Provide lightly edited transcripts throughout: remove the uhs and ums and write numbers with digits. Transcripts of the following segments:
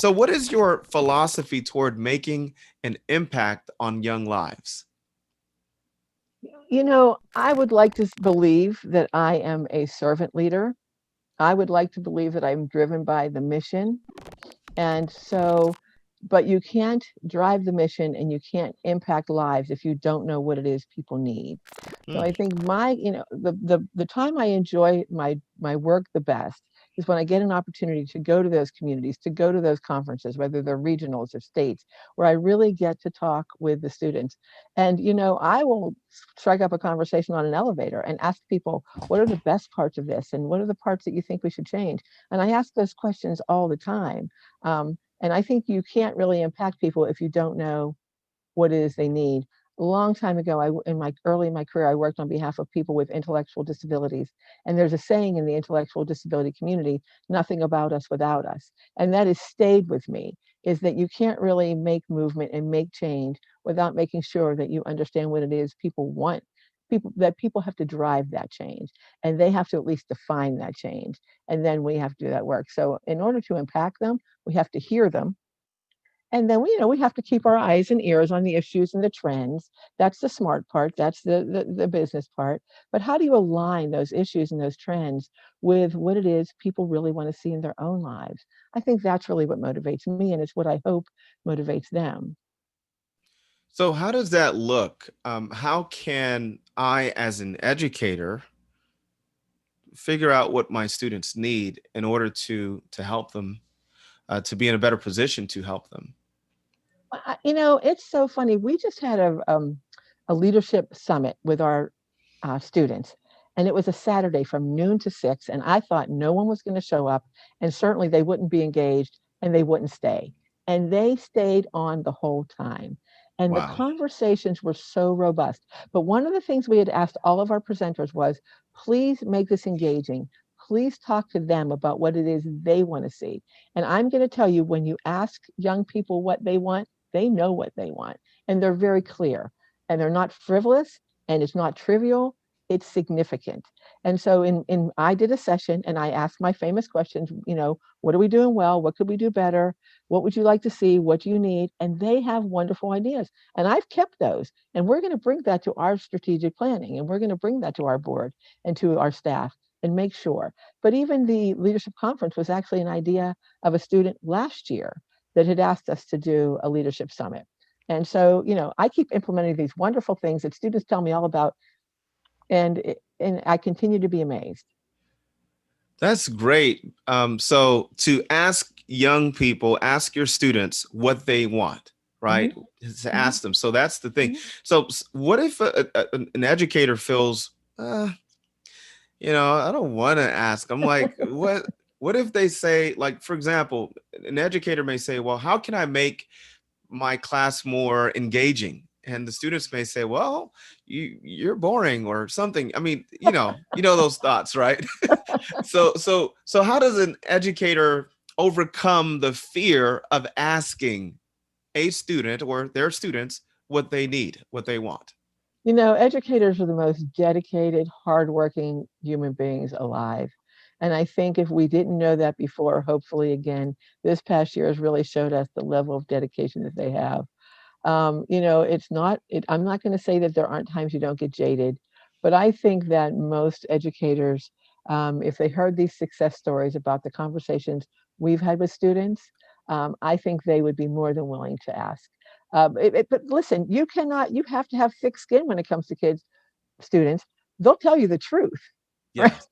So what is your philosophy toward making an impact on young lives? I would like to believe that I am a servant leader. I would like to believe that I'm driven by the mission. And so, but you can't drive the mission and you can't impact lives if you don't know what it is people need. So Hmm. I think the time I enjoy my work the best is when I get an opportunity to go to those communities, to go to those conferences, whether they're regionals or states, where I really get to talk with the students. And I will strike up a conversation on an elevator and ask people, what are the best parts of this, and what are the parts that you think we should change? And I ask those questions all the time. And I think you can't really impact people if you don't know what it is they need. A long time ago, in my career, I worked on behalf of people with intellectual disabilities. And there's a saying in the intellectual disability community, nothing about us without us. And that has stayed with me, is that you can't really make movement and make change without making sure that you understand what it is people want. People have to drive that change, and they have to at least define that change. And then we have to do that work. So in order to impact them, we have to hear them, and then we have to keep our eyes and ears on the issues and the trends. That's the smart part. That's the business part. But how do you align those issues and those trends with what it is people really want to see in their own lives? I think that's really what motivates me, and it's what I hope motivates them. So how does that look? How can I, as an educator, figure out what my students need in order to help them to be in a better position to help them? It's so funny. We just had a leadership summit with our students, and it was a Saturday from noon to 6. And I thought no one was going to show up, and certainly they wouldn't be engaged and they wouldn't stay. And they stayed on the whole time. And the Wow. conversations were so robust. But one of the things we had asked all of our presenters was, please make this engaging. Please talk to them about what it is they want to see. And I'm going to tell you, when you ask young people what they want, they know what they want, and they're very clear, and they're not frivolous, and it's not trivial, it's significant. And so in I did a session and I asked my famous questions, what are we doing well? What could we do better? What would you like to see? What do you need? And they have wonderful ideas. And I've kept those. And we're going to bring that to our strategic planning, and we're going to bring that to our board and to our staff and make sure. But even the leadership conference was actually an idea of a student last year that had asked us to do a leadership summit. And so, I keep implementing these wonderful things that students tell me all about, and I continue to be amazed. That's great. So to ask young people, ask your students what they want, Hmm. right? To Hmm. ask them. So that's the thing. Hmm. So what if an educator feels, I don't want to ask. I'm like, what? What if they say, like, for example, an educator may say, well, how can I make my class more engaging? And the students may say, well, you're boring or something. I mean, those thoughts, right? So how does an educator overcome the fear of asking a student or their students what they need, what they want? Educators are the most dedicated, hardworking human beings alive. And I think if we didn't know that before, hopefully, again, this past year has really showed us the level of dedication that they have. It's not, I'm not going to say that there aren't times you don't get jaded, but I think that most educators, if they heard these success stories about the conversations we've had with students, I think they would be more than willing to ask. But listen, you have to have thick skin when it comes to kids, students. They'll tell you the truth, right? Yes.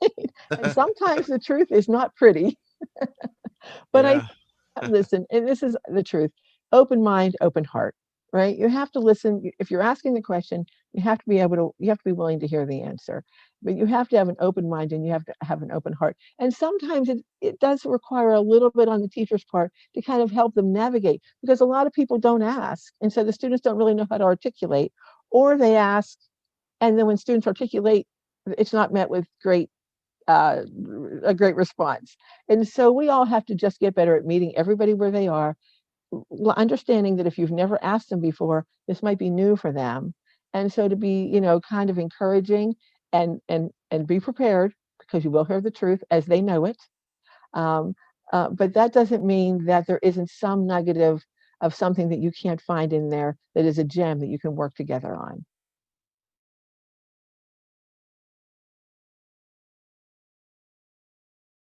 And sometimes the truth is not pretty, but I Yeah. listen, and this is the truth. Open mind, open heart, right? You have to listen. If you're asking the question, you have to be willing to hear the answer. But you have to have an open mind and you have to have an open heart. And sometimes it does require a little bit on the teacher's part to kind of help them navigate, because a lot of people don't ask. And so the students don't really know how to articulate, or they ask, and then when students articulate, it's not met with uh, a great response. And so we all have to just get better at meeting everybody where they are, understanding that if you've never asked them before, this might be new for them. And so to be, kind of encouraging, and be prepared, because you will hear the truth as they know it. Um, But that doesn't mean that there isn't some negative of something that you can't find in there that is a gem that you can work together on.